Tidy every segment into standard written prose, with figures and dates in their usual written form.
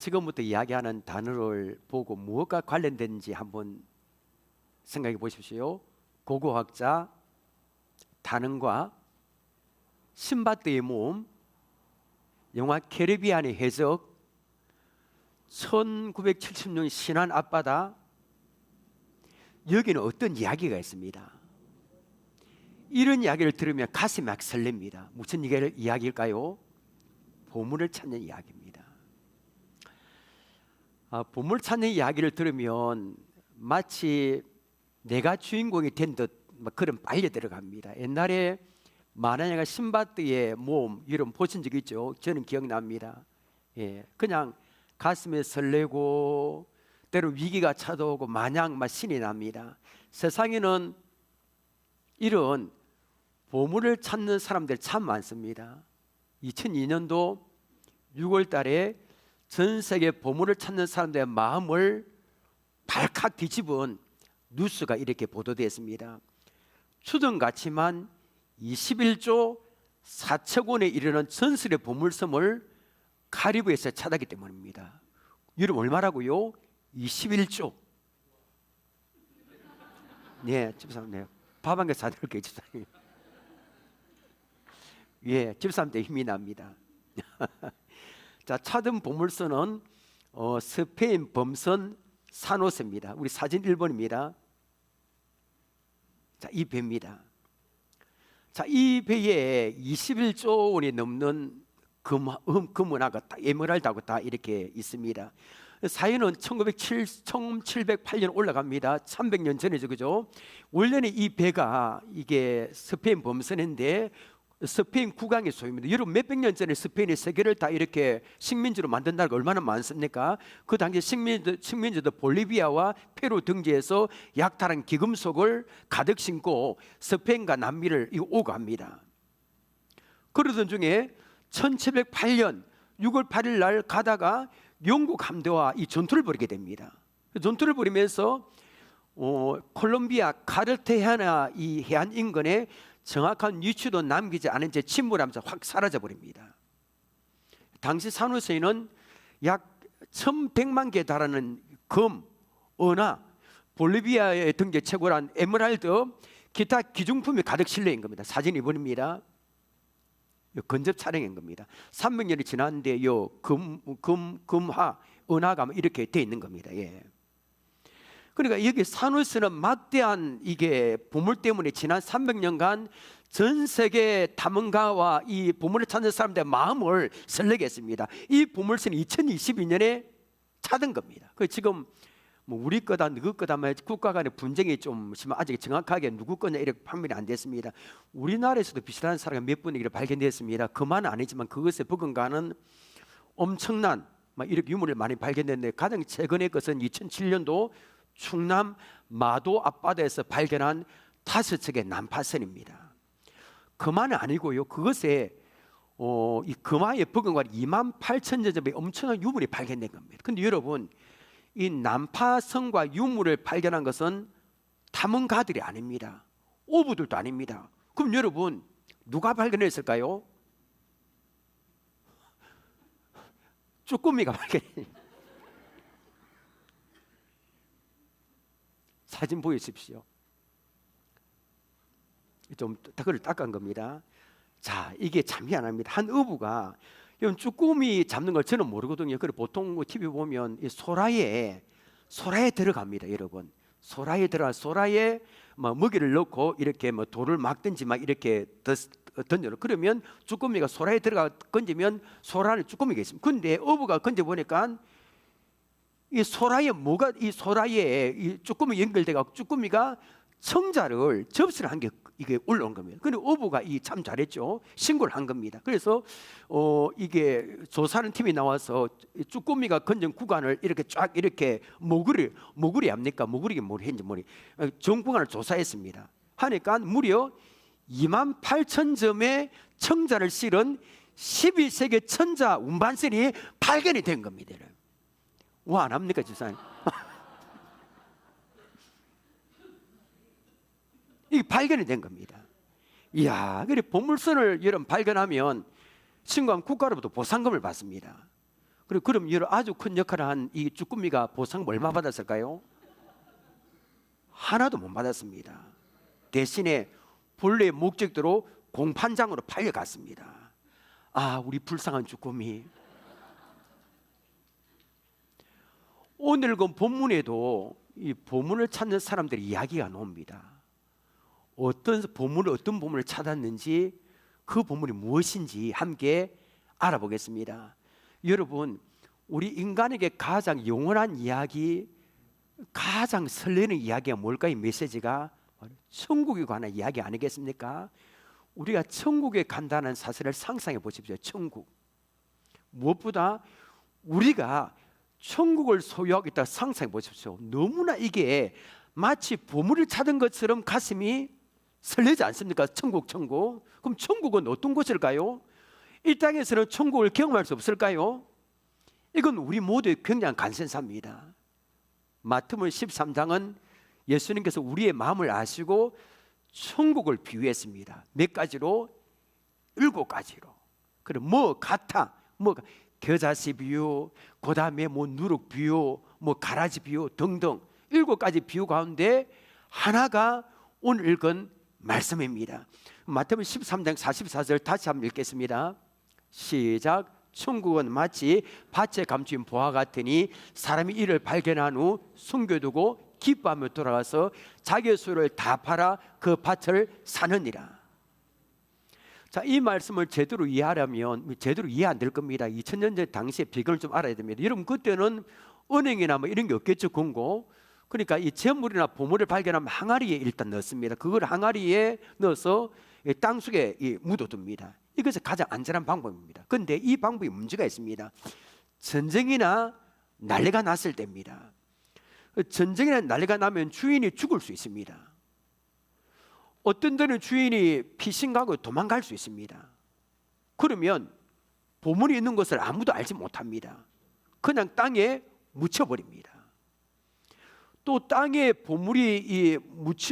지금부터 이야기하는 단어를 보고 무엇과 관련된지 한번 생각해 보십시오. 고고학자, 단언과 신밧드의 모험, 영화 캐리비안의 해적, 1970년 신안 앞바다. 여기는 어떤 이야기가 있습니다. 이런 이야기를 들으면 가슴이 막 설렙니다. 무슨 이야기일까요? 보물을 찾는 이야기입니다. 보물 찾는 이야기를 들으면 마치 내가 주인공이 된 듯 그런 빨려 들어갑니다. 옛날에 만화영화 신밧드의 모험 이런 보신 적 있죠? 저는 기억납니다. 그냥 가슴에 설레고 때로 위기가 찾아오고 마냥 막 신이 납니다. 세상에는 이런 보물을 찾는 사람들 참 많습니다. 2002년도 6월 달에 전 세계 보물을 찾는 사람들의 마음을 발칵 뒤집은 뉴스가 이렇게 보도됐습니다. 추정 가치만 21조 4천 원에 이르는 전설의 보물섬을 카리브에서 찾았기 때문입니다. 여러분 얼마라고요? 21조. 네, 집사람, 네. 밥 한 개 사드릴게요, 집사님. 예, 집사람 때 힘이 납니다. 자, 찾은 보물선은 스페인 범선 사노스입니다. 우리 사진 1번입니다. 자, 이 배입니다. 자, 이 배에 21조 원이 넘는 금은하고 에메랄드하고 다 이렇게 있습니다. 사연은 1708년 올라갑니다. 300년 전이죠, 그죠? 원래는 이 배가 이게 스페인 범선인데 스페인 국왕의 소유입니다. 여러분 몇백 년 전에 스페인이 세계를 다 이렇게 식민지로 만든 나라가 얼마나 많습니까? 그 당시 식민지도 볼리비아와 페루 등지에서 약탈한 귀금속을 가득 싣고 스페인과 남미를 오고 합니다. 그러던 중에 1708년 6월 8일 날 가다가 영국 함대와 이 전투를 벌이게 됩니다. 전투를 벌이면서 콜롬비아 카르테헤나 이 해안 인근에 정확한 위치도 남기지 않은 채 침몰하면서 확 사라져 버립니다. 당시 산호세에는 약 1100만 개에 달하는 금, 은하, 볼리비아의 등재 최고란 에메랄드, 기타 기중품이 가득 실려 있는 겁니다. 사진 2번입니다. 건접 촬영인 겁니다. 300년이 지났는데 요 금화, 은하가 이렇게 돼 있는 겁니다. 예. 그러니까 여기 산호스는 막대한 이게 보물 때문에 지난 300년간 전 세계 탐험가와 이 보물을 찾는 사람들의 마음을 설레게 했습니다. 이 보물선은 2022년에 찾은 겁니다. 그 지금 뭐 우리 거다 누구 거다 국가 간의 분쟁이 좀 심한 아직 정확하게 누구 거냐 이렇게 판명이 안 됐습니다. 우리나라에서도 비슷한 사람이 몇 분이 발견됐습니다. 그만은 아니지만 그것에 버금가는 엄청난 이렇게 유물을 많이 발견됐는데 가장 최근의 것은 2007년도 충남 마도 앞바다에서 발견한 5척의 난파선입니다. 그만은 아니고요. 그것에 이 금화에 버금가는 28,000점의 엄청난 유물이 발견된 겁니다. 근데 여러분 이 난파선과 유물을 발견한 것은 탐험가들이 아닙니다. 오부들도 아닙니다. 그럼 여러분 누가 발견했을까요? 쭈꾸미가 발견했습니다. 사진 보여주십시오. 좀 그걸 닦은 겁니다. 자, 이게 참 희한합니다. 한 어부가 이런 쭈꾸미 잡는 걸 저는 모르거든요. 그래 보통 TV 보면 이 소라에 들어갑니다, 여러분. 소라에 먹이를 넣고 이렇게 돌을 막든지 이렇게 던져요. 그러면 쭈꾸미가 소라에 들어가 건지면 소라 안에 쭈꾸미가 있습니다. 근데 어부가 건져 보니까 이 소라에 이 쭈꾸미 연결돼가 쭈꾸미가 청자를 접시를 한 게 이게 올라온 겁니다. 근데 어부가 참 잘했죠. 신고를 한 겁니다. 그래서 이게 조사하는 팀이 나와서 쭈꾸미가 건전 구간을 이렇게 쫙 이렇게 모구리 압니까? 모구리가 뭐했는지 전 구간을 조사했습니다. 하니까 무려 28,000점의 청자를 실은 11세기 천자 운반선이 발견이 된 겁니다. 와, 안 합니까, 집사님? 이게 발견이 된 겁니다. 이야, 그래 보물선을 여러분 발견하면 신고한 국가로부터 보상금을 받습니다. 그럼 여러 아주 큰 역할을 한 이 쭈꾸미가 보상 얼마 받았을까요? 하나도 못 받았습니다. 대신에 본래의 목적대로 공판장으로 팔려갔습니다. 아, 우리 불쌍한 쭈꾸미. 오늘 그 본문에도 이 보물을 찾는 사람들의 이야기가 나옵니다. 어떤 보물을 찾았는지, 그 보물이 무엇인지 함께 알아보겠습니다. 여러분, 우리 인간에게 가장 영원한 이야기, 가장 설레는 이야기가 뭘까? 이 메시지가 천국에 관한 이야기 아니겠습니까? 우리가 천국에 간다는 사실을 상상해 보십시오. 천국. 무엇보다 우리가 천국을 소유하겠다 상상해 보십시오. 너무나 이게 마치 보물을 찾은 것처럼 가슴이 설레지 않습니까? 천국. 그럼 천국은 어떤 곳일까요? 이 땅에서는 천국을 경험할 수 없을까요? 이건 우리 모두의 굉장한 관심사입니다. 마태복음 13장은 예수님께서 우리의 마음을 아시고 천국을 비유했습니다. 몇 가지로? 7가지로. 그럼 뭐 같아? 뭐 겨자씨 비유, 그 다음에 뭐 누룩 비유, 뭐 가라지 비유 등등 7가지 비유 가운데 하나가 오늘 읽은 말씀입니다. 마태복음 13장 44절 다시 한번 읽겠습니다. 시작. 천국은 마치 밭에 감춘 보화 같으니 사람이 이를 발견한 후 숨겨두고 기뻐하며 돌아가서 자기의 소유를 다 팔아 그 밭을 사느니라. 자, 이 말씀을 제대로 이해하려면 제대로 이해 안 될 겁니다. 2000년 전 당시의 배경을 좀 알아야 됩니다. 여러분, 그때는 은행이나 뭐 이런 게 없겠죠. 금고. 그러니까 이 재물이나 보물을 발견하면 항아리에 일단 넣습니다. 그걸 항아리에 넣어서 땅속에 묻어둡니다. 이것이 가장 안전한 방법입니다. 그런데 이 방법에 문제가 있습니다. 전쟁이나 난리가 났을 때입니다. 전쟁이나 난리가 나면 주인이 죽을 수 있습니다. 어떤 데는 주인이 피신가고 도망갈 수 있습니다. 그러면 보물이 있는 것을 아무도 알지 못합니다. 그냥 땅에 묻혀버립니다. 또 땅에 보물이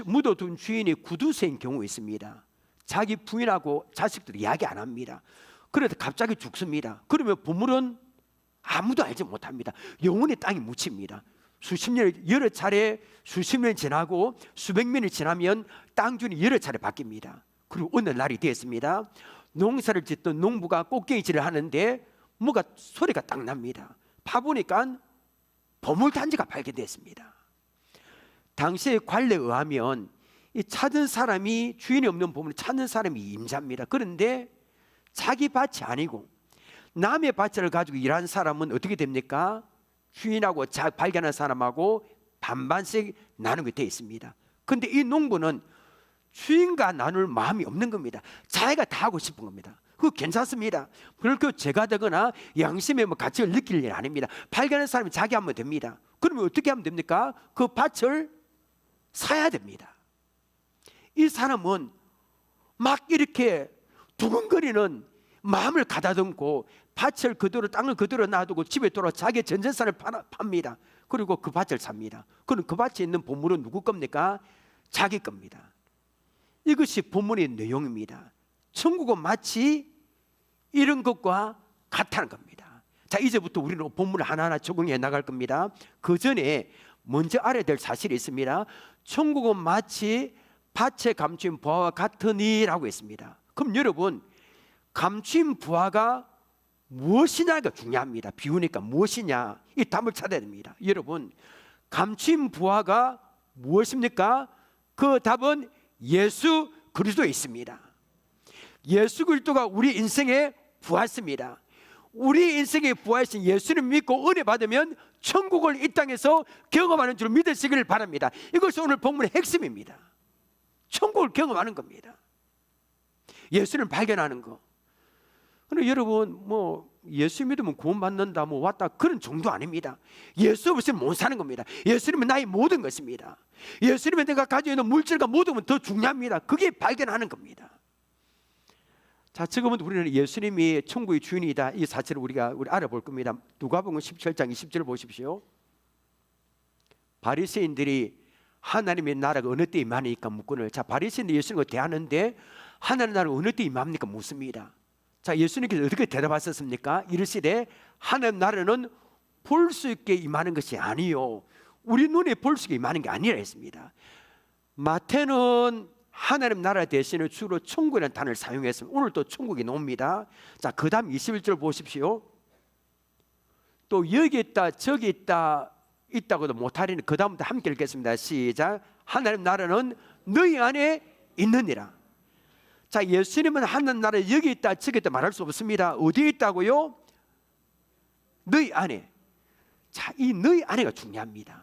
묻어둔 주인이 구두쇠인 경우 있습니다. 자기 부인하고 자식들 이야기 안 합니다. 그래서 갑자기 죽습니다. 그러면 보물은 아무도 알지 못합니다. 영원히 땅에 묻힙니다. 수십 년, 여러 차례 수십 년이 지나고 수백 년이 지나면 땅 주인이 여러 차례 바뀝니다. 그리고 어느 날이 되었습니다. 농사를 짓던 농부가 꽃게질을 하는데 뭐가 소리가 딱 납니다. 파보니까 보물단지가 발견됐습니다. 당시의 관례에 의하면 이 찾은 사람이, 주인이 없는 보물을 찾는 사람이 임자입니다. 그런데 자기 밭이 아니고 남의 밭을 가지고 일하는 사람은 어떻게 됩니까? 주인하고 발견한 사람하고 반반씩 나누게 되어 있습니다. 그런데 이 농부는 주인과 나눌 마음이 없는 겁니다. 자기가 다 하고 싶은 겁니다. 그거 괜찮습니다. 그렇게 죄가 되거나 양심의 가치를 느낄 일 아닙니다. 발견한 사람이 자기 하면 됩니다. 그러면 어떻게 하면 됩니까? 그 밭을 사야 됩니다. 이 사람은 막 이렇게 두근거리는 마음을 가다듬고 밭을 그대로, 땅을 그대로 놔두고 집에 돌아 자기의 전재산을 팝니다. 그리고 그 밭을 삽니다. 그럼 그 밭에 있는 보물은 누구 겁니까? 자기 겁니다. 이것이 본문의 내용입니다. 천국은 마치 이런 것과 같다는 겁니다. 자, 이제부터 우리는 본문을 하나하나 적응해 나갈 겁니다. 그 전에 먼저 알아야 될 사실이 있습니다. 천국은 마치 밭에 감춘 부화와 같으니라고 했습니다. 그럼 여러분, 감춘 부화가 무엇이냐가 중요합니다. 비우니까 무엇이냐, 이 답을 찾아야 됩니다. 여러분, 감춘 부화가 무엇입니까? 그 답은 예수 그리스도에 있습니다. 예수 그리스도가 우리 인생에 부하십니다. 우리 인생에 부하신 예수를 믿고 은혜 받으면 천국을 이 땅에서 경험하는 줄 믿으시길 바랍니다. 이것이 오늘 본문의 핵심입니다. 천국을 경험하는 겁니다. 예수를 발견하는 거. 그런데 여러분, 예수 믿으면 구원받는다, 왔다, 그런 정도 아닙니다. 예수 없이는 못 사는 겁니다. 예수님은 나의 모든 것입니다. 예수님은 내가 가지고 있는 물질과 모든 건 더 중요합니다. 그게 발견하는 겁니다. 자, 지금은 우리는 예수님이 천국의 주인이다, 이 사실을 우리 알아볼 겁니다. 누가복음 17장 20절을 보십시오. 바리새인들이 하나님의 나라가 어느 때 임하니까 묻거늘. 자, 바리새인들이 예수님과 대하는데 하나님의 나라가 어느 때 임합니까? 묻습니다. 자, 예수님께서 어떻게 대답하셨습니까? 이르시되 하나님 나라는 볼 수 있게 임하는 것이 아니요 우리 눈에 볼 수 있게 임하는 게 아니라 했습니다. 마태는 하나님 나라 대신에 주로 천국이라는 단어를 사용했습니다. 오늘 또 천국이 나옵니다. 자, 그 다음 21절 보십시오. 또 여기 있다 저기 있다 있다고도 못하리니 그 다음부터 함께 읽겠습니다. 시작. 하나님 나라는 너희 안에 있느니라. 자, 예수님은 하나님 나라 여기 있다 저기 있다 말할 수 없습니다. 어디에 있다고요? 너희 안에. 자, 이 너희 안에가 중요합니다.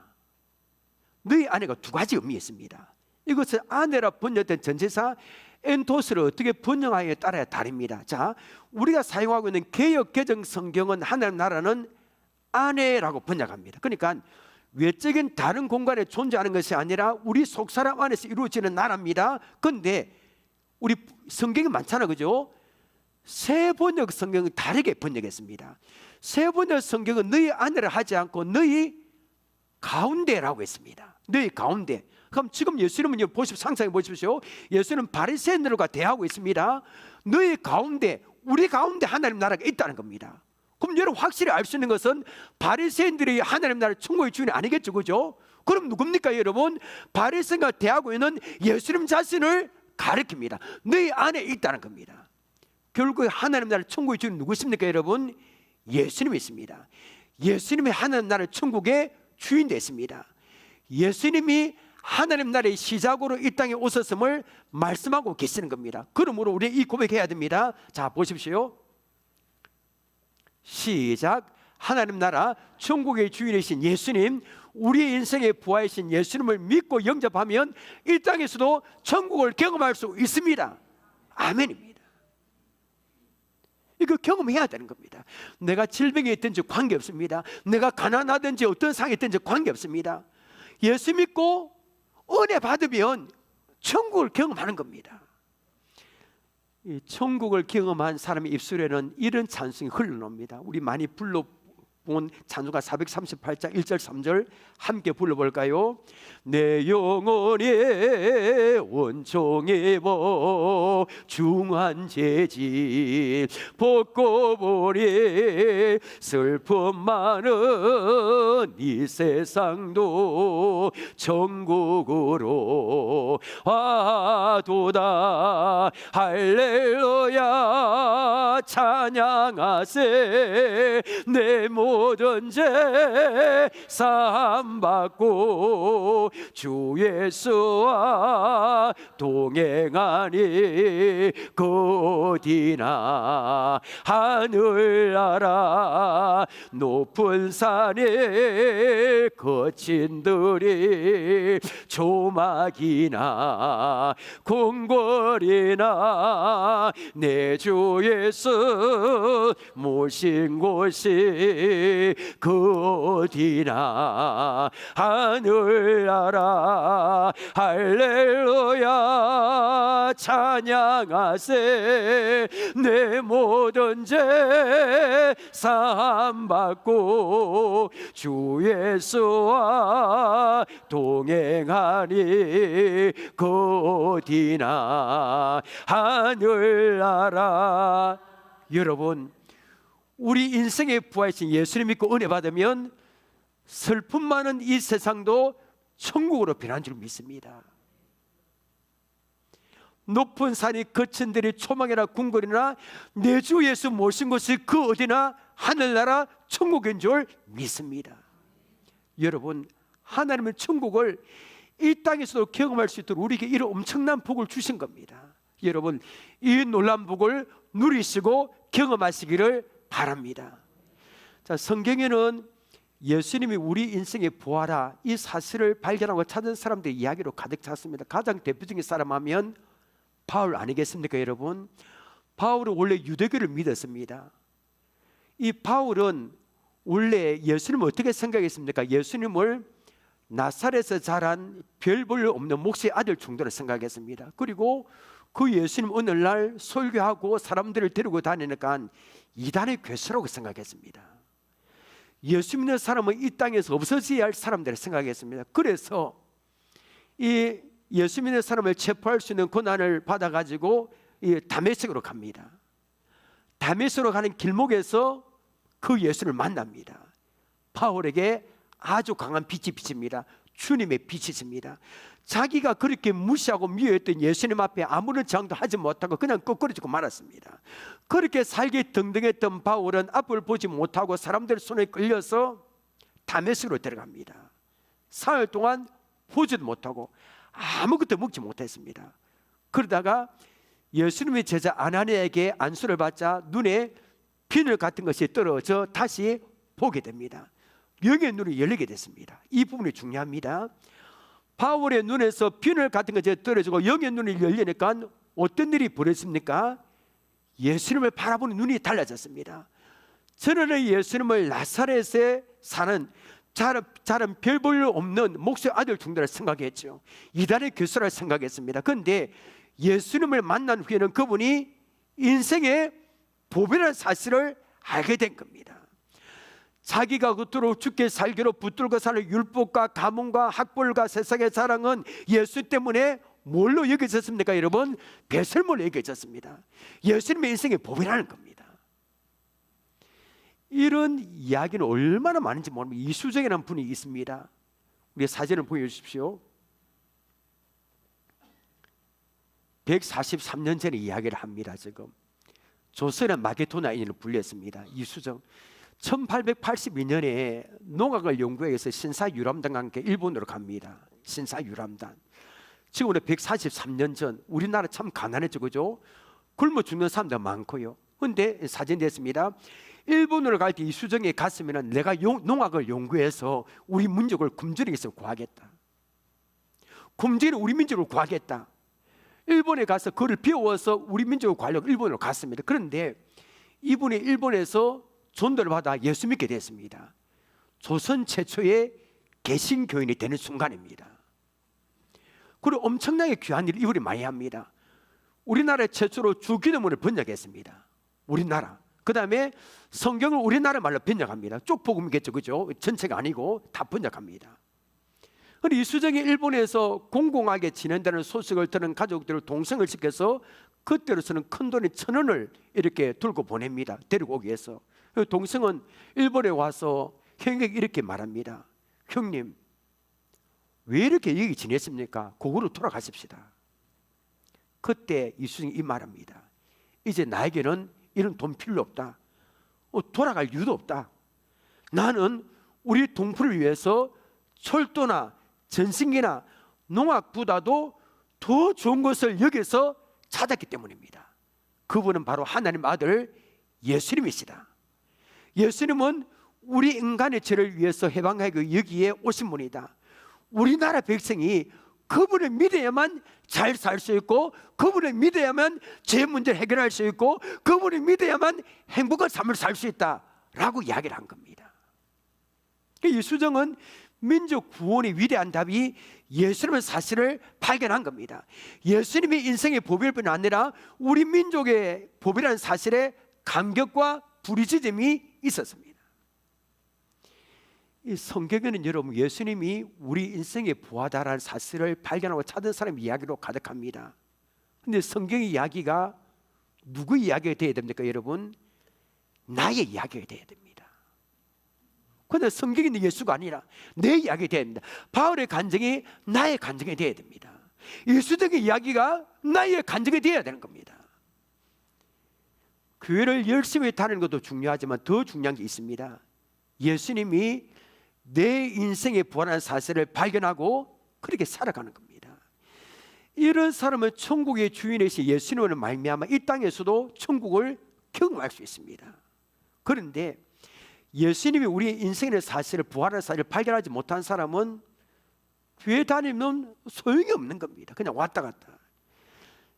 너희 안에가 두 가지 의미가 있습니다. 이것을 아내라 번역된 전치사 엔토스를 어떻게 번역하느냐에 따라 다릅니다. 자, 우리가 사용하고 있는 개역 개정 성경은 하나님 나라는 안에라고 번역합니다. 그러니까 외적인 다른 공간에 존재하는 것이 아니라 우리 속사람 안에서 이루어지는 나라입니다. 그런데 우리 성경이 많잖아, 그죠? 새 번역 성경은 다르게 번역했습니다. 새 번역 성경은 너희 안에를 하지 않고 너희 가운데라고 했습니다. 너희 가운데. 그럼 지금 예수님은 상상해 보십시오. 예수님은 바리새인들과 대하고 있습니다. 너희 가운데, 우리 가운데 하나님 나라가 있다는 겁니다. 그럼 여러분 확실히 알 수 있는 것은 바리새인들이 하나님 나라 천국의 주인이 아니겠죠, 그죠? 그럼 누굽니까, 여러분? 바리새인과 대하고 있는 예수님 자신을 가리킵니다. 너희 안에 있다는 겁니다. 결국 하나님 나라 천국의 주인은 누구십니까, 여러분? 예수님이 있습니다. 예수님이 하나님 나라 천국의 주인 됐습니다. 예수님이 하나님 나라의 시작으로 이 땅에 오셨음을 말씀하고 계시는 겁니다. 그러므로 우리 이 고백해야 됩니다. 자, 보십시오. 시작. 하나님 나라 천국의 주인이신 예수님, 우리 인생의 부하이신 예수님을 믿고 영접하면 이 땅에서도 천국을 경험할 수 있습니다. 아멘입니다. 이거 경험해야 되는 겁니다. 내가 질병이 있든지 관계없습니다. 내가 가난하든지 어떤 상이 있든지 관계없습니다. 예수 믿고 은혜 받으면 천국을 경험하는 겁니다. 이 천국을 경험한 사람의 입술에는 이런 찬송이 흘러나옵니다. 우리 많이 불러본 찬송가 438장 1절 3절 함께 불러볼까요? 내 영혼의 원총에 뭐 중한 재질 벗고 보니 슬픔 많은 이 세상도 천국으로 와도다. 할렐루야 찬양하세. 내 모든 죄 사함받고 주 예수와 동행하니 어디나 하늘나라 높은 산에 거친들이 조막이나 궁궐이나 내 주 예수 모신 곳이 어디나 하늘나라 할렐루야 찬양하세. 내 모든 죄 사함받고 주 예수와 동행하니 어디나 하늘나라. 여러분, 우리 인생의 부하이신 예수님 믿고 은혜 받으면 슬픔 많은 이 세상도 천국으로 변한 줄 믿습니다. 높은 산이 거친 들이 초막이나 궁궐이나 내 주 예수 모신 곳이 그 어디나 하늘나라 천국인 줄 믿습니다. 여러분, 하나님은 천국을 이 땅에서도 경험할 수 있도록 우리에게 이런 엄청난 복을 주신 겁니다. 여러분, 이 놀라운 복을 누리시고 경험하시기를 바랍니다. 자, 성경에는 예수님이 우리 인생의 부활하 이 사실을 발견하고 찾은 사람들의 이야기로 가득 찼습니다. 가장 대표적인 사람 하면 바울 아니겠습니까, 여러분? 바울은 원래 유대교를 믿었습니다. 이 바울은 원래 예수님을 어떻게 생각했습니까? 예수님을 나사렛에서 자란 별 볼 없는 목수의 아들 정도로 생각했습니다. 그리고 그 예수님 오늘날 설교하고 사람들을 데리고 다니니까 이단의 괴수라고 생각했습니다. 예수 믿는 사람은 이 땅에서 없어져야 할 사람들을 생각했습니다. 그래서 이 예수 믿는 사람을 체포할 수 있는 권한을 받아가지고 이 다메섹으로 갑니다. 다메섹으로 가는 길목에서 그 예수를 만납니다. 바울에게 아주 강한 빛이 비칩니다. 주님의 빛이십니다. 자기가 그렇게 무시하고 미워했던 예수님 앞에 아무런 저항도 하지 못하고 그냥 꺾어지고 말았습니다. 그렇게 살기 등등했던 바울은 앞을 보지 못하고 사람들 손에 끌려서 다메섹으로 들어갑니다. 사흘 동안 보지도 못하고 아무것도 먹지 못했습니다. 그러다가 예수님의 제자 아나니아에게 안수를 받자 눈에 비늘 같은 것이 떨어져 다시 보게 됩니다. 영의 눈이 열리게 됐습니다. 이 부분이 중요합니다. 바울의 눈에서 비늘 같은 것이 떨어지고 영의 눈이 열리니까 어떤 일이 벌어집니까? 예수님을 바라보는 눈이 달라졌습니다. 저는 예수님을 나사렛에 사는 자른 별 볼 없는 목수의 아들 정도를 생각했죠. 이단의 교수라 생각했습니다. 그런데 예수님을 만난 후에는 그분이 인생의 보배라는 사실을 알게 된 겁니다. 자기가 그토록 죽게 살기로 붙들고 사는 율법과 가문과 학벌과 세상의 자랑은 예수 때문에 뭘로 여겨졌습니까? 여러분, 배설물로 여겨졌습니다. 예수님의 인생의 보배라는 겁니다. 이런 이야기는 얼마나 많은지 모릅니다. 이수정이라는 분이 있습니다. 우리 사진을 보여주십시오. 143년 전에 이야기를 합니다. 지금 조선의 마게도나인으로 불렸습니다. 이수정 1882년에 농학을 연구해서 신사유람단과 함께 일본으로 갑니다. 신사유람단. 지금으로 143년 전 우리나라 참 가난했죠, 그죠? 굶어 죽는 사람들 많고요. 그런데 사진 됐습니다. 일본으로 갈 때 이수정이 갔으면 내가 농학을 연구해서 우리 민족을 굶주리기서 구하겠다. 굶주리는 우리 민족을 구하겠다. 일본에 가서 그를 배워서 우리 민족을 구하려고 일본으로 갔습니다. 그런데 이분이 일본에서 전도를 받아 예수 믿게 됐습니다. 조선 최초의 개신교인이 되는 순간입니다. 그리고 엄청나게 귀한 일을 이분이 많이 합니다. 우리나라 최초로 주기도문을 번역했습니다. 우리나라. 그 다음에 성경을 우리나라 말로 번역합니다. 쪽복음이겠죠, 그죠? 전체가 아니고 다 번역합니다. 그런데 이수정이 일본에서 공공하게 지낸다는 소식을 들은 가족들을 동생을 시켜서 그때로서는 큰돈이 1,000원을 이렇게 들고 보냅니다. 데리고 오기 위해서. 동생은 일본에 와서 형에게 이렇게 말합니다. 형님, 왜 이렇게 여기 지냈습니까? 고국으로 돌아가십시다. 그때 이수정이 이 말합니다. 이제 나에게는 이런 돈 필요 없다. 돌아갈 이유도 없다. 나는 우리 동포를 위해서 철도나 전승기나 농악보다도 더 좋은 것을 여기서 찾았기 때문입니다. 그분은 바로 하나님 아들 예수님이시다. 예수님은 우리 인간의 죄를 위해서 해방하기 여기에 오신 분이다. 우리나라 백성이 그분을 믿어야만 잘 살 수 있고, 그분을 믿어야만 죄 문제를 해결할 수 있고, 그분을 믿어야만 행복한 삶을 살 수 있다라고 이야기를 한 겁니다. 이수정은 민족 구원의 위대한 답이 예수님의 사실을 발견한 겁니다. 예수님의 인생의 보배일 뿐 아니라 우리 민족의 보배라는 사실에 감격과 부르짖음이 있었습니다. 이 성경에는 여러분 예수님이 우리 인생의 부하다라는 사실을 발견하고 찾은 사람 이야기로 가득합니다. 그런데 성경의 이야기가 누구 이야기가 되어야 됩니까, 여러분? 나의 이야기가 되어야 됩니다. 그런데 성경에는 예수가 아니라 내 이야기가 되어야 됩니다. 바울의 간증이 나의 간증이 되어야 됩니다. 예수적인 이야기가 나의 간증이 되어야 되는 겁니다. 교회를 열심히 다니는 것도 중요하지만 더 중요한 게 있습니다. 예수님이 내 인생의 부활한 사실을 발견하고 그렇게 살아가는 겁니다. 이런 사람은 천국의 주인이신 예수님을 말미암아 이 땅에서도 천국을 경험할 수 있습니다. 그런데 예수님이 우리 인생의 사실을, 부활한 사실을 발견하지 못한 사람은 교회 다니면 소용이 없는 겁니다. 그냥 왔다 갔다.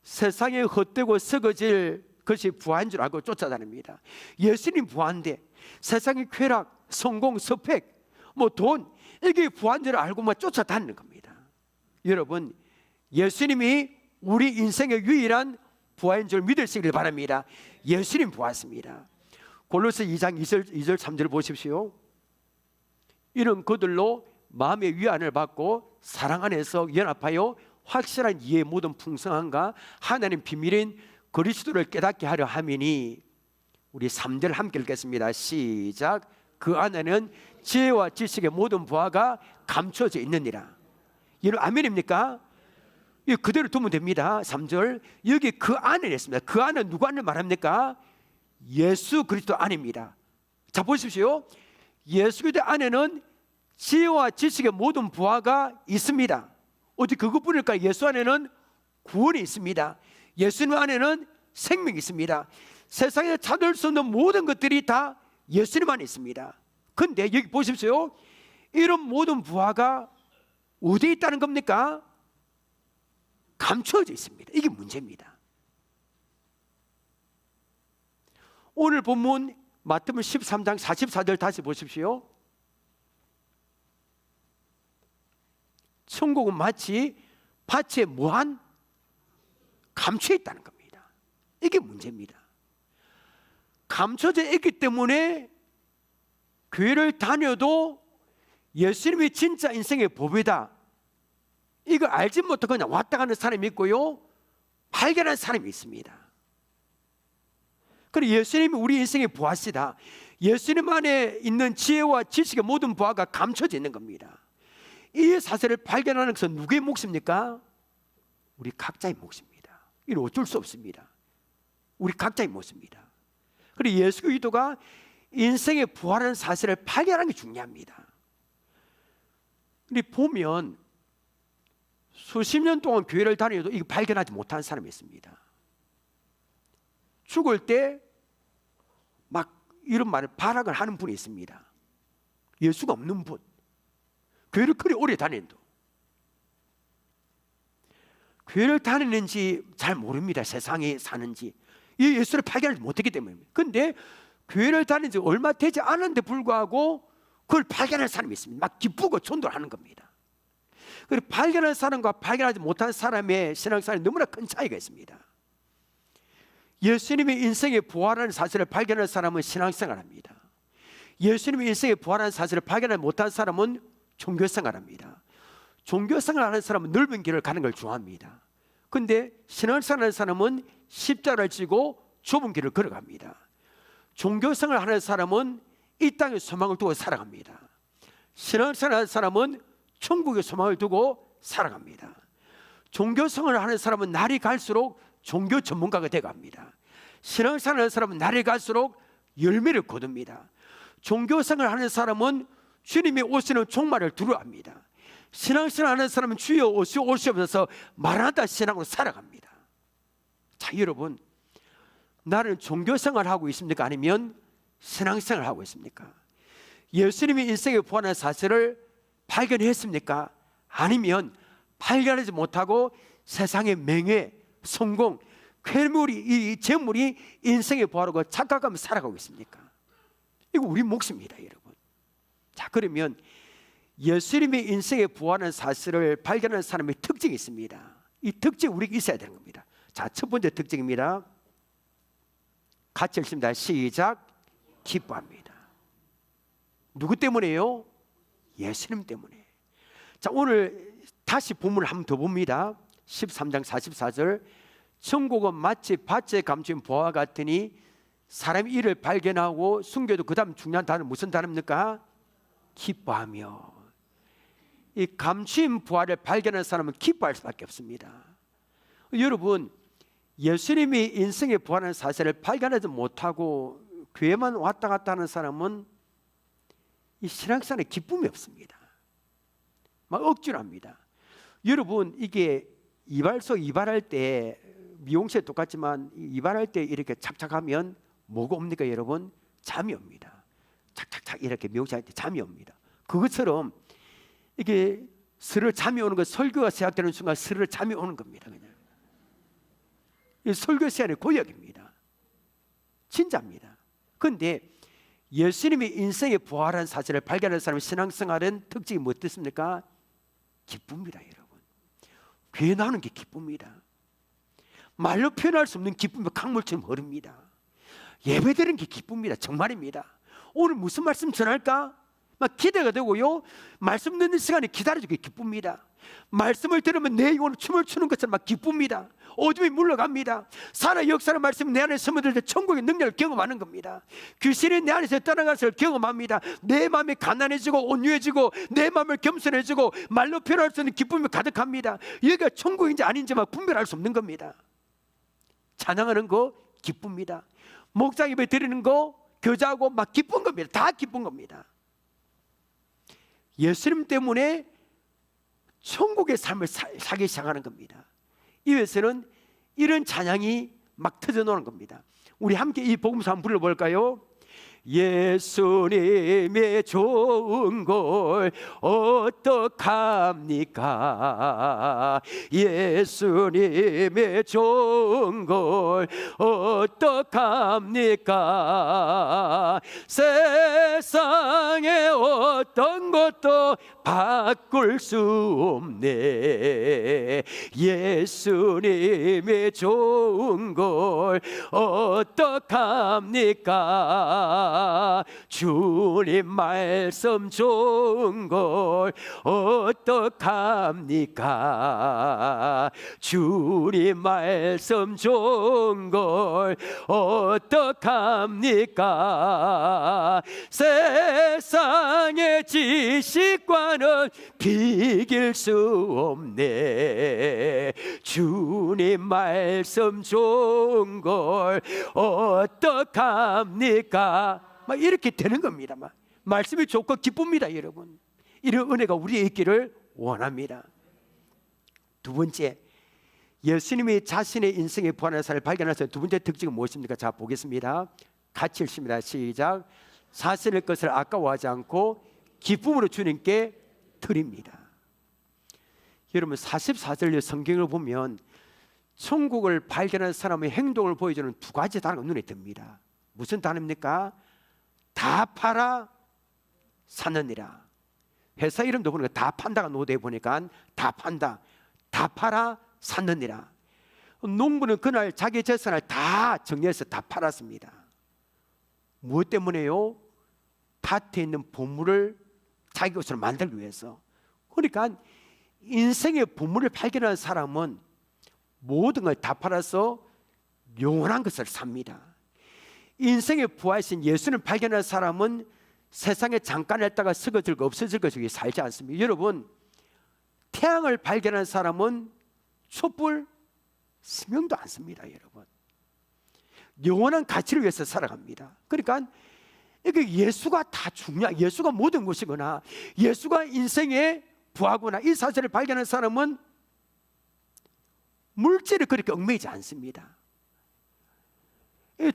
세상에 헛되고 썩어질 것이 부활인 줄 알고 쫓아다닙니다. 예수님 부활인데 세상의 쾌락, 성공, 스펙, 돈, 이게 부활인 줄 알고만 쫓아다니는 겁니다. 여러분, 예수님이 우리 인생의 유일한 부활인 줄 믿으시길 바랍니다. 예수님 부활했습니다. 골로새 2장 2절 3절 보십시오. 이런 그들로 마음의 위안을 받고 사랑 안에서 연합하여 확실한 이해의 모든 풍성함과 하나님 비밀인 그리스도를 깨닫게 하려 함이니, 우리 3절 함께 읽겠습니다. 시작. 그 안에는 지혜와 지식의 모든 부하가 감춰져 있느니라. 여러분 아멘입니까? 이 그대로 두면 됩니다. 3절. 여기 그 안에 있습니다. 그 안은 누구 안을 말합니까? 예수 그리스도 안입니다. 자 보십시오. 예수 그리스도 안에는 지혜와 지식의 모든 부하가 있습니다. 어디 그것뿐일까? 예수 안에는 구원이 있습니다. 예수님 안에는 생명이 있습니다. 세상에 찾을 수 없는 모든 것들이 다 예수님 안에 있습니다. 그런데 여기 보십시오. 이런 모든 부하가 어디에 있다는 겁니까? 감춰져 있습니다. 이게 문제입니다. 오늘 본문 마태복음 13장 44절 다시 보십시오. 천국은 마치 밭에 무한 감춰 있다는 겁니다. 이게 문제입니다. 감춰져 있기 때문에 교회를 다녀도 예수님이 진짜 인생의 법이다, 이거 알지 못하고 그냥 왔다 가는 사람이 있고요, 발견한 사람이 있습니다. 그리고 예수님이 우리 인생의 부하시다, 예수님 안에 있는 지혜와 지식의 모든 부하가 감춰져 있는 겁니다. 이 사실을 발견하는 것은 누구의 몫입니까? 우리 각자의 몫입니다. 이건 어쩔 수 없습니다. 우리 각자의 몫입니다. 그리고 예수 그리스도가 인생의 부활하는 사실을 발견하는 게 중요합니다. 근데 보면 수십 년 동안 교회를 다녀도 이거 발견하지 못한 사람이 있습니다. 죽을 때 막 이런 말을 발악을 하는 분이 있습니다. 예수가 없는 분, 교회를 그리 오래 다닌도 교회를 다니는지 잘 모릅니다. 세상에 사는지 이 예수를 발견하지 못했기 때문입니다. 그런데 교회를 다닌 지 얼마 되지 않았는데 불구하고 그걸 발견할 사람이 있습니다. 막 기쁘고 전도를 하는 겁니다. 그리고 발견한 사람과 발견하지 못한 사람의 신앙생활에 너무나 큰 차이가 있습니다. 예수님의 인생의 부활하는 사실을 발견한 사람은 신앙생활합니다. 예수님의 인생의 부활하는 사실을 발견하지 못한 사람은 종교생활합니다. 종교생활하는 사람은 넓은 길을 가는 걸 좋아합니다. 그런데 신앙생활하는 사람은 십자가를 지고 좁은 길을 걸어갑니다. 종교생활하는 사람은 이 땅의 소망을 두고 살아갑니다. 신앙생활하는 사람은 천국의 소망을 두고 살아갑니다. 종교생활하는 사람은 날이 갈수록 종교 전문가가 되어갑니다. 신앙생활하는 사람은 날이 갈수록 열매를 거둡니다. 종교생활하는 사람은 주님이 오시는 종말을 두려워합니다. 신앙생활하는 사람은 주여 오시옵소서 마라나다 신앙으로 살아갑니다. 자 여러분, 나는 종교생활하고 있습니까? 아니면 신앙생활하고 있습니까? 예수님이 인생의 부활한 사실을 발견했습니까? 아니면 발견하지 못하고 세상의 명예, 성공, 괴물이, 이 재물이 인생의 부활하고 착각하며 살아가고 있습니까? 이거 우리 몫입니다, 여러분. 자 그러면 예수님의 인생의 부활한 사실을 발견하는 사람의 특징이 있습니다. 이 특징이 우리에게 있어야 되는 겁니다. 자, 첫 번째 특징입니다. 같이 읽습니다. 시작. 기뻐합니다. 누구 때문에요? 예수님 때문에. 자 오늘 다시 본문을 한번 더 봅니다. 13장 44절. 천국은 마치 밭에 감춘 보화 같으니 사람이 이를 발견하고 숨겨도 그 다음 중요한 단어는 무슨 단어입니까? 기뻐하며. 이 감추인 부활을 발견한 사람은 기뻐할 수밖에 없습니다. 여러분, 예수님이 인생의 부활하는 사실을 발견하지 못하고 교회만 왔다 갔다 하는 사람은 이 신앙생활에 기쁨이 없습니다. 막 억지로 합니다. 여러분, 이게 이발할 때 미용실에 똑같지만 이발할 때 이렇게 착착하면 뭐가 옵니까 여러분? 잠이 옵니다. 착착착 이렇게 미용실할 때 잠이 옵니다. 그것처럼 이게 스르르 잠이 오는 것, 설교가 시작되는 순간 스르르 잠이 오는 겁니다. 그냥 이 설교 시간의 고역입니다. 진짜입니다. 그런데 예수님이 인생의 부활한 사실을 발견한 사람의 신앙생활은 특징이 뭐 어떻습니까? 기쁩니다, 여러분. 교회 나오는 게 기쁩니다. 말로 표현할 수 없는 기쁨이 강물처럼 흐릅니다. 예배드리는 게 기쁩니다. 정말입니다. 오늘 무슨 말씀 전할까? 막 기대가 되고요. 말씀 듣는 시간에 기다려주기 기쁩니다. 말씀을 들으면 내 영혼은 춤을 추는 것처럼 막 기쁩니다. 어둠이 물러갑니다. 살아 역사의 말씀은 내 안에 스며들 때 천국의 능력을 경험하는 겁니다. 귀신이 내 안에서 떠나간 것을 경험합니다. 내 마음이 가난해지고 온유해지고 내 마음을 겸손해지고 말로 표현할 수 없는 기쁨이 가득합니다. 여기가 천국인지 아닌지 막 분별할 수 없는 겁니다. 찬양하는 거 기쁩니다. 목장 예배 드리는 거 교제하고 막 기쁜 겁니다. 다 기쁜 겁니다. 예수님 때문에 천국의 삶을 살기 시작하는 겁니다. 이에서는 이런 찬양이 막 터져나오는 겁니다. 우리 함께 이 복음서 한번 불러볼까요? 예수님의 좋은 걸 어떡합니까? 예수님의 좋은 걸 어떡합니까? 세상에 어떤 것도 바꿀 수 없네. 예수님의 좋은 걸 어떡합니까? 주님 말씀 좋은 걸 어떡합니까? 주님 말씀 좋은 걸 어떡합니까? 세상의 지식과는 비길 수 없네. 주님 말씀 좋은 걸 어떡합니까? 막 이렇게 되는 겁니다. 막 말씀이 좋고 기쁩니다, 여러분. 이런 은혜가 우리에 있기를 원합니다. 두 번째, 예수님이 자신의 인생의 부활한 사를 발견하셔서 두 번째 특징은 무엇입니까? 자, 보겠습니다. 같이 읽습니다. 시작. 사실의 것을 아까워하지 않고 기쁨으로 주님께 드립니다. 여러분, 44절 성경을 보면 천국을 발견한 사람의 행동을 보여주는 두 가지 단어가 눈에 듭니다. 무슨 단어입니까? 다 팔아 사느니라. 회사 이름도 보니까 다 판다가 노대에 보니까 다 판다, 다 팔아 샀느니라. 농부는 그날 자기 재산을 다 정리해서 다 팔았습니다. 무엇 때문에요? 밭에 있는 보물을 자기 것으로 만들기 위해서. 그러니까 인생의 보물을 발견한 사람은 모든 걸 다 팔아서 영원한 것을 삽니다. 인생의 부활신 예수를 발견한 사람은 세상에 잠깐 했다가 쓰러질고 없어질 것이 살지 않습니다. 여러분, 태양을 발견한 사람은 촛불 스명도 안 씁니다. 여러분, 영원한 가치를 위해서 살아갑니다. 그러니까 이게 예수가 다 중요한, 예수가 모든 것이거나 예수가 인생의 부하거나 이 사실을 발견한 사람은 물질에 그렇게 얽매이지 않습니다.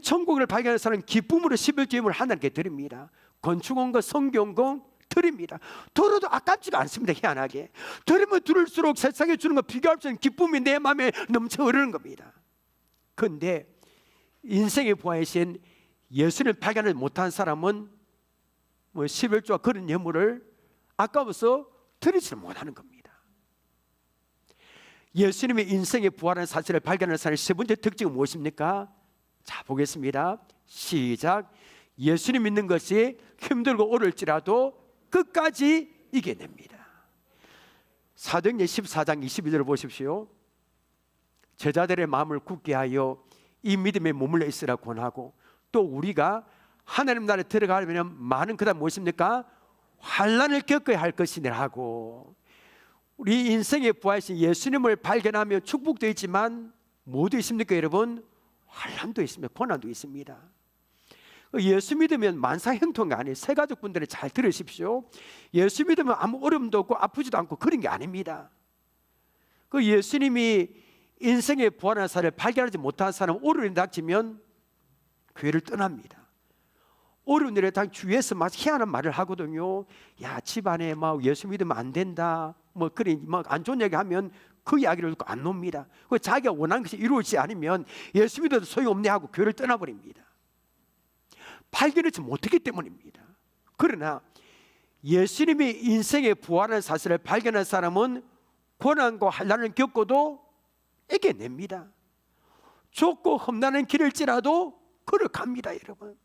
천국을 발견한 사람은 기쁨으로 11조임을 하나님께 드립니다. 건축원과 성경공 드립니다. 들어도 아깝지가 않습니다. 희한하게 들으면 들을수록 세상에 주는 거 비교할 수 없는 기쁨이 내 마음에 넘쳐 흐르는 겁니다. 그런데 인생의 부하이신 예수를 발견을 못한 사람은 11조와 그런 예물을 아까워서 드리지를 못하는 겁니다. 예수님의 인생의 부활한 사실을 발견하는 사람의 세 번째 특징은 무엇입니까? 자, 보겠습니다. 시작. 예수님 믿는 것이 힘들고 어려울지라도 끝까지 이겨냅니다. 사도행전 14장 22절을 보십시오. 제자들의 마음을 굳게 하여 이 믿음에 머물러 있으라 권하고, 또 우리가 하나님 나라에 들어가려면 많은 그다음 무엇입니까? 환난을 겪어야 할 것이니라 하고. 우리 인생의 부하신 예수님을 발견하며 축복도 있지만 뭐도 있습니까, 여러분? 환난도 있습니다. 고난도 있습니다. 예수 믿으면 만사형통이 아니에요. 새 가족분들이 잘 들으십시오. 예수 믿으면 아무 어려움도 없고 아프지도 않고 그런 게 아닙니다. 그 예수님이 인생의 부활한 사를 발견하지 못한 사람은 어려움이 닥치면 교회를 떠납니다. 어려운 일에 당 주위에서 막 희한한 말을 하거든요. 야, 집안에 막 예수 믿으면 안 된다, 뭐 그런 막 안 좋은 얘기 하면 그 이야기를 듣고 안 놉니다. 자기가 원하는 것이 이루어지지 않으면 예수 믿어도 소용없네 하고 교회를 떠나버립니다. 발견하지 못했기 때문입니다. 그러나 예수님이 인생의 부활한 사실을 발견한 사람은 고난과 환난을 겪고도 이겨냅니다. 좁고 험난한 길일지라도 걸어갑니다. 여러분,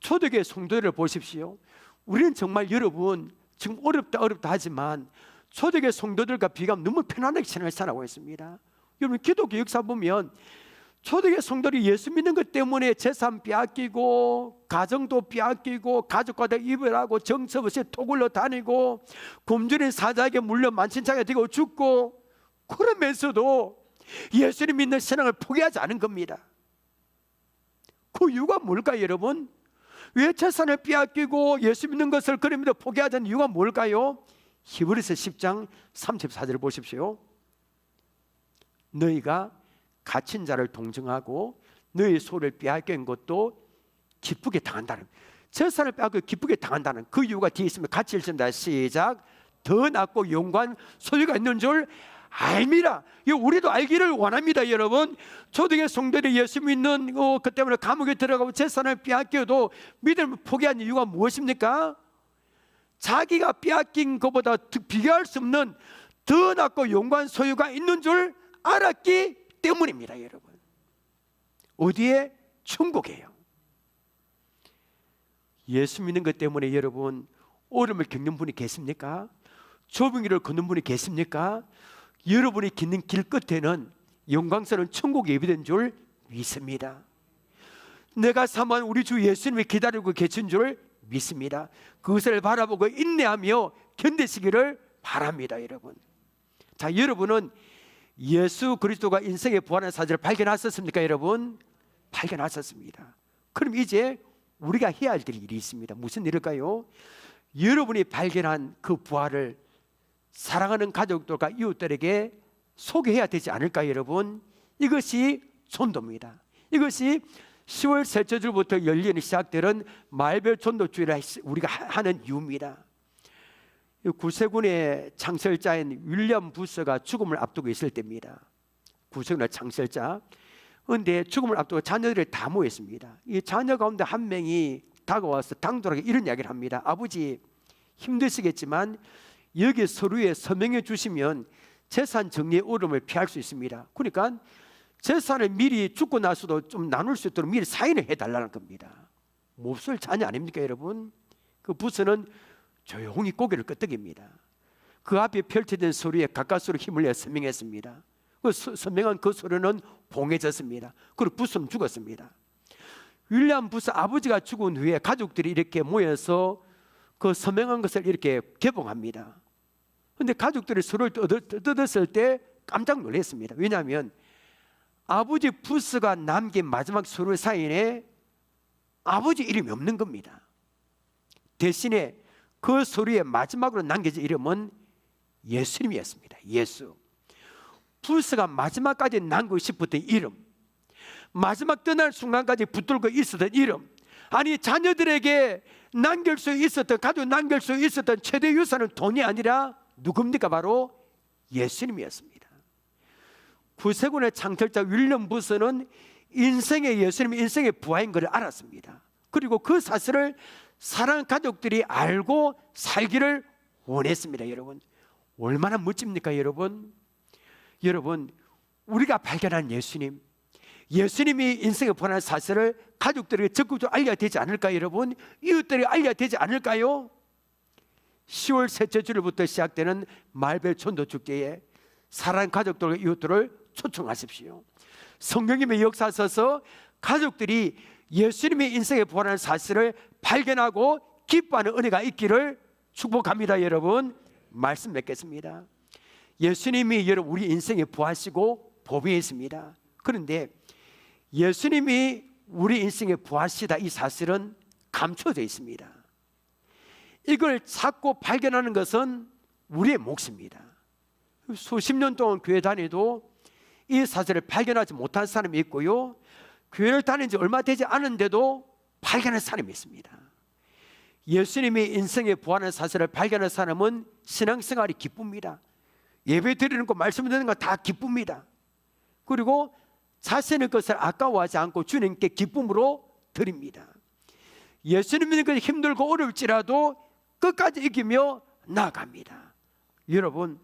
초대교회 성도들을 보십시오. 우리는 정말 여러분 지금 어렵다 하지만 초대교회 성도들과 비교하면 너무 편안하게 신앙을 살아가고 있습니다. 여러분 기독교 역사 보면 초대교회 성도들이 예수 믿는 것 때문에 재산 빼앗기고 가정도 빼앗기고 가족과도 이별하고 정처 없이 토굴러 다니고 굶주린 사자에게 물려 만신창에 되고 죽고, 그러면서도 예수님 믿는 신앙을 포기하지 않은 겁니다. 그 이유가 뭘까요 여러분? 왜 재산을 빼앗기고 예수 믿는 것을 그럼에도 포기하지 않는 이유가 뭘까요? 히브리서 10장 34절 보십시오. 너희가 갇힌 자를 동정하고 너희 소를 빼앗긴 것도 기쁘게 당한다는, 재산을 빼앗고 기쁘게 당한다는 그 이유가 뒤에 있으면 같이 읽습니다. 시작. 더 낫고 영광 소유가 있는 줄 알미라. 우리도 알기를 원합니다. 여러분, 초대교회 성도들이 예수 믿는 그 때문에 감옥에 들어가고 재산을 빼앗겨도 믿음을 포기한 이유가 무엇입니까? 자기가 빼앗긴 것보다 비교할 수 없는 더 낫고 영광 소유가 있는 줄 알았기 때문입니다. 여러분, 어디에? 천국이에요. 예수 믿는 것 때문에 여러분 어려움을 겪는 분이 계십니까? 좁은 길을 걷는 분이 계십니까? 여러분이 걷는 길 끝에는 영광스러운 천국이 예비된 줄 믿습니다. 내가 사모한 우리 주 예수님이 기다리고 계신 줄 믿습니다. 그것을 바라보고 인내하며 견디시기를 바랍니다. 여러분, 자, 여러분은 예수 그리스도가 인생의 부활한 사실을 발견하셨습니까? 여러분, 발견하셨습니다. 그럼 이제 우리가 해야 할 일이 있습니다. 무슨 일일까요? 여러분이 발견한 그 부활을 사랑하는 가족들과 이웃들에게 소개해야 되지 않을까요? 여러분, 이것이 전도입니다. 이것이 10월 셋째 주부터 열리는 시작되는 말별 전도주의를 우리가 하는 이유입니다. 구세군의 창설자인 윌리엄 부스가 죽음을 앞두고 있을 때입니다. 구세군의 창설자. 그런데 죽음을 앞두고 자녀들이 다 모였습니다. 이 자녀 가운데 한 명이 다가와서 당돌하게 이런 이야기를 합니다. 아버지, 힘드시겠지만 여기 서류에 서명해 주시면 재산 정리의 어려움을 피할 수 있습니다. 그러니까 재산을 미리 죽고 나서도 좀 나눌 수 있도록 미리 사인을 해달라는 겁니다. 몹쓸 자녀 아닙니까 여러분? 그 부서는 조용히 고개를 끄덕입니다. 그 앞에 펼쳐진 서류에 가까스로 힘을 내 서명했습니다. 그 서명한 그 서류는 봉해졌습니다. 그리고 부서는 죽었습니다. 윌리엄 부스 아버지가 죽은 후에 가족들이 이렇게 모여서 그 서명한 것을 이렇게 개봉합니다. 그런데 가족들이 서로를 뜯었을 때 깜짝 놀랐습니다. 왜냐하면 아버지 부스가 남긴 마지막 서류 사인에 아버지 이름이 없는 겁니다. 대신에 그 서류에 마지막으로 남겨진 이름은 예수님이었습니다. 예수. 부스가 마지막까지 남기고 싶었던 이름, 마지막 떠날 순간까지 붙들고 있었던 이름, 아니 자녀들에게 남길 수 있었던, 가족 남길 수 있었던 최대 유산은 돈이 아니라 누굽니까? 바로 예수님이었습니다. 구세군의 창설자 윌리엄 부스는 인생의 예수님이 인생의 부하인 것을 알았습니다. 그리고 그 사실을 사랑하는 가족들이 알고 살기를 원했습니다. 여러분, 얼마나 멋집니까? 여러분, 우리가 발견한 예수님, 예수님이 인생의 부활한 사실을 가족들에게 적극적으로 알려야 되지 않을까요? 여러분, 이웃들에게 알려야 되지 않을까요? 10월 셋째 주일부터 시작되는 말별 전도 축제에 사랑하는 가족들과 이웃들을 초청하십시오. 성령님의 역사 써서 가족들이 예수님이 인생의 부활한 사실을 발견하고 기뻐하는 은혜가 있기를 축복합니다. 여러분, 말씀 맺겠습니다. 예수님이 여러분 우리 인생에 부하시고 보배했습니다. 그런데 예수님이 우리 인생에 부하시다 이 사실은 감춰져 있습니다. 이걸 찾고 발견하는 것은 우리의 몫입니다. 수십 년 동안 교회 다니도 이 사실을 발견하지 못한 사람이 있고요, 교회를 다닌 지 얼마 되지 않은데도 발견한 사람이 있습니다. 예수님이 인생에 부활하는 사실을 발견한 사람은 신앙생활이 기쁩니다. 예배 드리는 것, 말씀 듣는 것 다 기쁩니다. 그리고 자신의 것을 아까워하지 않고 주님께 기쁨으로 드립니다. 예수님 믿는 것이 힘들고 어려울지라도 끝까지 이기며 나아갑니다. 여러분,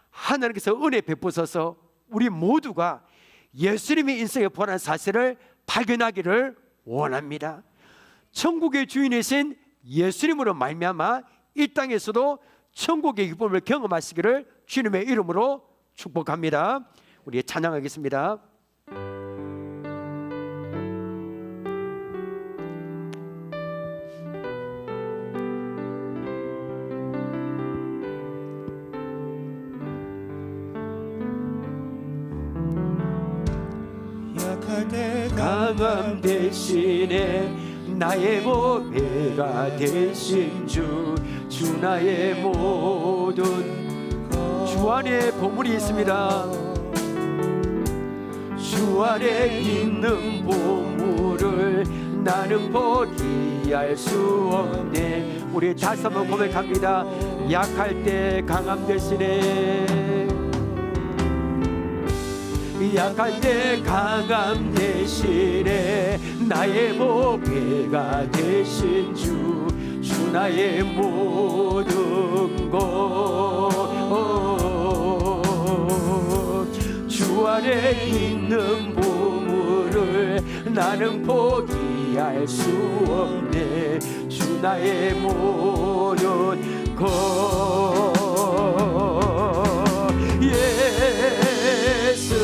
하나님께서 은혜 베푸셔서 우리 모두가 예수님이 인생에 부활한 사실을 발견하기를 원합니다. 천국의 주인이신 예수님으로 말미암아 이 땅에서도 천국의 기쁨을 경험하시기를 주님의 이름으로 축복합니다. 우리 찬양하겠습니다. 강함 대신에 나의 보배가 되신 주 나의 모든 주 안에 보물이 있습니다. 주 안에 있는 보물을 나는 포기할 수 없네. 우리 다시 한번 고백합니다. 약할 때 강함 대신에, 약할 때 강함 대신에 나의 보배가 되신 주 나의 모든 것. 주 안에 있는 보물을 나는 포기할 수 없네. 주 나의 모든 것. 예수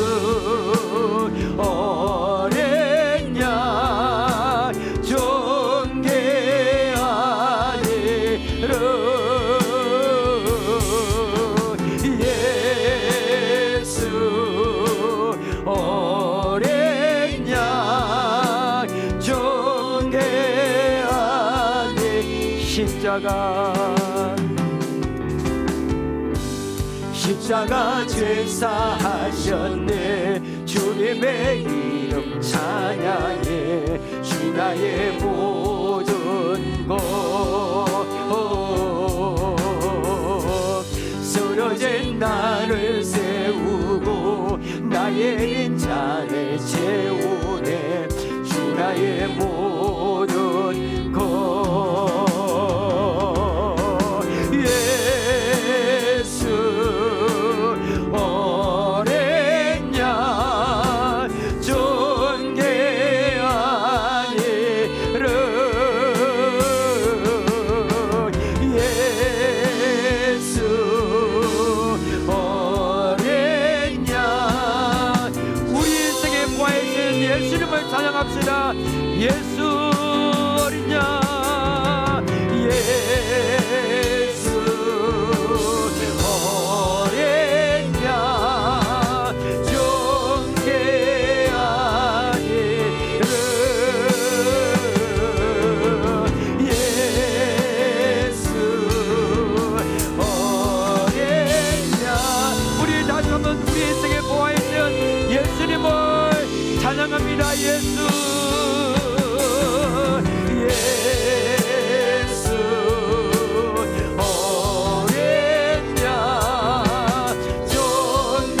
어린 양 존귀하니라. 예수 어린 양 존귀하니. 십자가 제사하셨네. 주님의 이름 찬양해. 주 나의 모든 것. 쓰러진 나를 세우고 나의 인자를 채우네. 주 나의 모든 것. 찬양합시다. 예수 어린 양, 예수 어린 양 존귀하니라. 예수 어린 양. 우리 다시 한번 우리 인생에 보아있는 예수님을 찬양합니다. 예수 예수 어린 양 존귀하니라.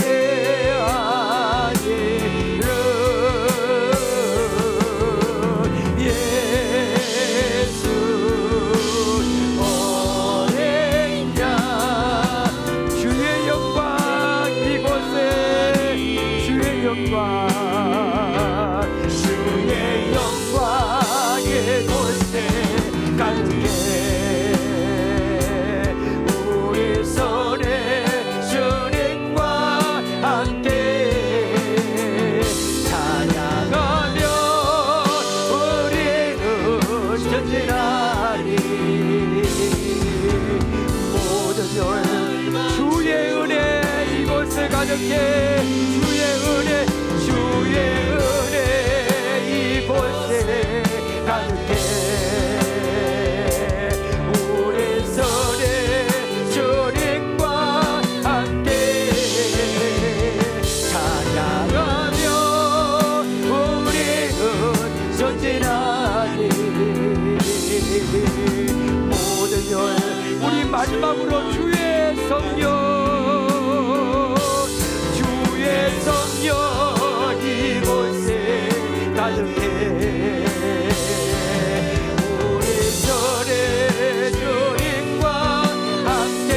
예수 어린 양. 주의 영광 이곳에, 주의 영광 우리 손에 주님과 함께 찬양하며 우리는 전진하리. 모든 주의 은혜 이곳에 가득해. 주의 은혜 이곳에 가득해. 우리 마지막으로 주의 성령 이곳에 가득해. 우리 절에 주님과 함께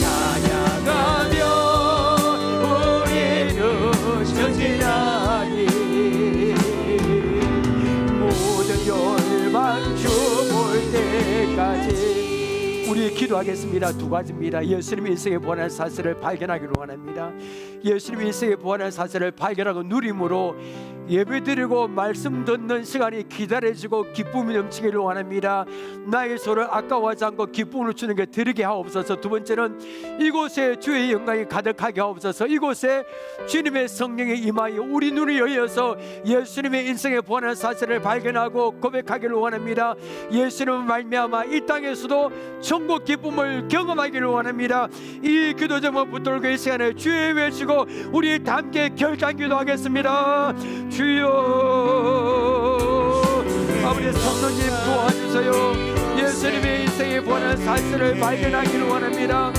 찬양하며 우리는 전진하니. 모든 열망 주 볼 때까지 우리 기도하겠습니다. 두 가지입니다. 예수님의 인생의 부활한 사실을 발견하기를 원합니다. 예수님의 인생의 부활한 사실을 발견하고 누림으로 예배드리고 말씀 듣는 시간이 기다려지고 기쁨이 넘치기를 원합니다. 나의 소를 아까워하지 않고 기쁨을 주는 게 들게 하옵소서. 두 번째는 이곳에 주의 영광이 가득하게 하옵소서. 이곳에 주님의 성령이 임하여 우리 눈이 열려서 예수님의 인생의 부활한 사실을 발견하고 고백하기를 원합니다. 예수님을 말미암아 이 땅에서도 천국 기쁨을 경험하기를 원합니다. 이 기도 제목 붙들고 이 시간에 주의 외치고 우리 다 함께 결단 기도하겠습니다. 주여, 아버지 성령님 도와주세요. 예수님의 인생의 부활한 사실을 발견하기를 원합니다.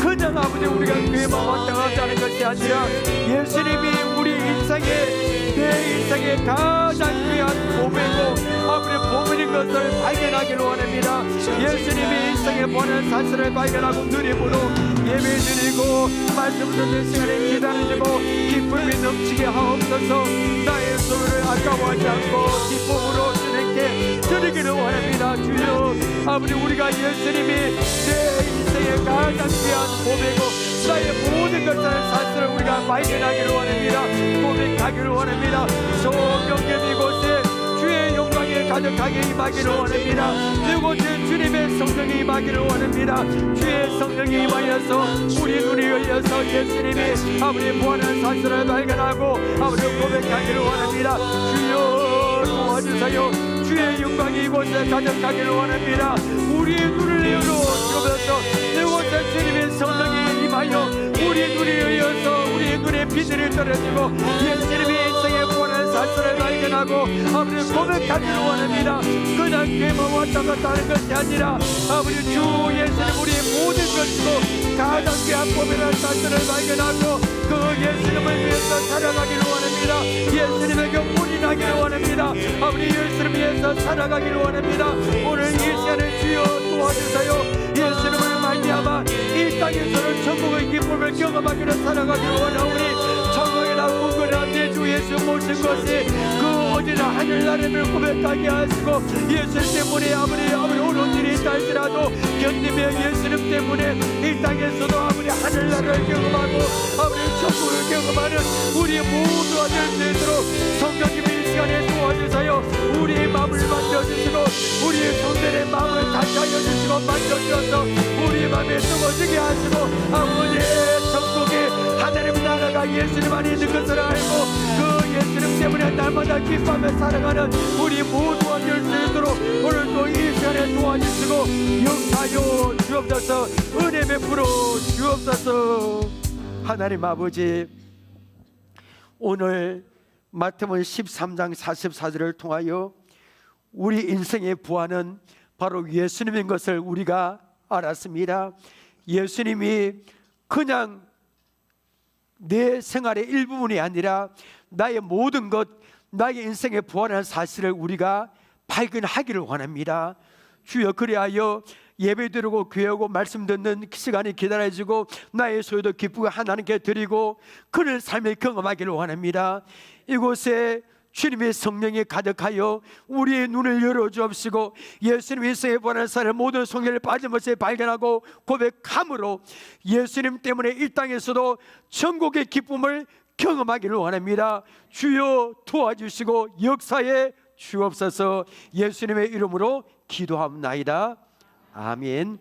그냥 아버지 우리가 그의 마음을 떠나자는 것이 아니라 예수님이 우리 인생의 내 인생의 가장 귀한 보배고 아버지 보물인 것을 발견하기를 원합니다. 예수님이 인생의 부활한 사실을 발견하고 누림으로 예배드리고 말씀 듣는 시간에 기다리고 기쁨이 넘치게 하옵소서. 나의 소를 아까워하지 않고 기쁨으로 주님께 드리기를 원합니다. 주여, 아버지 우리가 예수님이 내 인생의 가장 귀한 보배고 나의 모든 것을 사실을 우리가 발견하기를 원합니다. 고백하기를 원합니다. 소경계 이곳에 주의 영광이 가득하게 임하기를 원합니다. 이곳에 주님의 성령이 임하기를 원합니다. 주의 성령이 임하여서 우리 눈이 열려서 예수님이 아버지 부활한 사실을 발견하고 아버지 고백하기를 원합니다. 주여 도와주세요. 주의 영광이 이곳에 가득하기를 원합니다. 우리의 눈을 열어주셔서 이곳에 주님의 성령이 임하여 우리 눈이 열려서 우리의 눈에 빛들이 떨어지고 예수님의 인생의 부활한 사실을 발견하고 아버지 고백하기를 원합니다. 그냥 괴만 왔다 갔다 하는 것이 아니라 아버지 주 예수님 우리의 모든 것이고 가장 귀한 보배란 사실을 발견하고 그 예수님을 위해서 살아가기를 원합니다. 예수님의 경문이 나기를 원합니다. 아버지 예수님 위해서 살아가기를 원합니다. 오늘 이 시간에 주여 도와주세요. 예수님을 말미암아 이 땅에서는 천국의 기쁨을 경험하기를 살아가기를 원하오니 천국이나 궁궐이나 내 주 예수 모신 것이 그 어디나 하늘나라를 고백하게 하시고 예수님 때문에 아무리 어려운 일이 있다 할지라도 견디며 예수님 때문에 이 땅에서도 아무리 하늘나라를 경험하고 아무리 천국을 경험하는 우리 모두가 될 수 있도록 성령님이 이 시간에 도와주세요. 우리의 마음을 만져주시고 우리의 손들의 마음을 다시 알려주시고 만져주셔서 우리 마음에 뜨거워지게 하시고 아버지의 천국이 하나님 나라가 예수님 안에 있는 것을 알고 그 예수님 때문에 날마다 기뻐하며 살아가는 우리 모두가 될 수 있도록 오늘도 이 시간에 도와주시고 역사하여 주옵소서. 은혜 베풀어 주옵소서. 하나님 아버지, 오늘 마태복음 13장 44절을 통하여 우리 인생의 부활은 바로 예수님인 것을 우리가 알았습니다. 예수님이 그냥 내 생활의 일부분이 아니라 나의 모든 것, 나의 인생의 부활한 사실을 우리가 발견하기를 원합니다. 주여, 그리하여 예배드리고 교회하고 말씀 듣는 시간이 기다려지고 나의 소유도 기쁘게 하나님께 드리고 그런 삶을 경험하기를 원합니다. 이곳에 주님의 성령이 가득하여 우리의 눈을 열어주옵시고 예수님의 인생의 부활한 사실을 모든 성경을 빠짐없이 발견하고 고백함으로 예수님 때문에 이 땅에서도 천국의 기쁨을 경험하기를 원합니다. 주여 도와주시고 역사에 주옵소서. 예수님의 이름으로 기도합나이다. 아멘.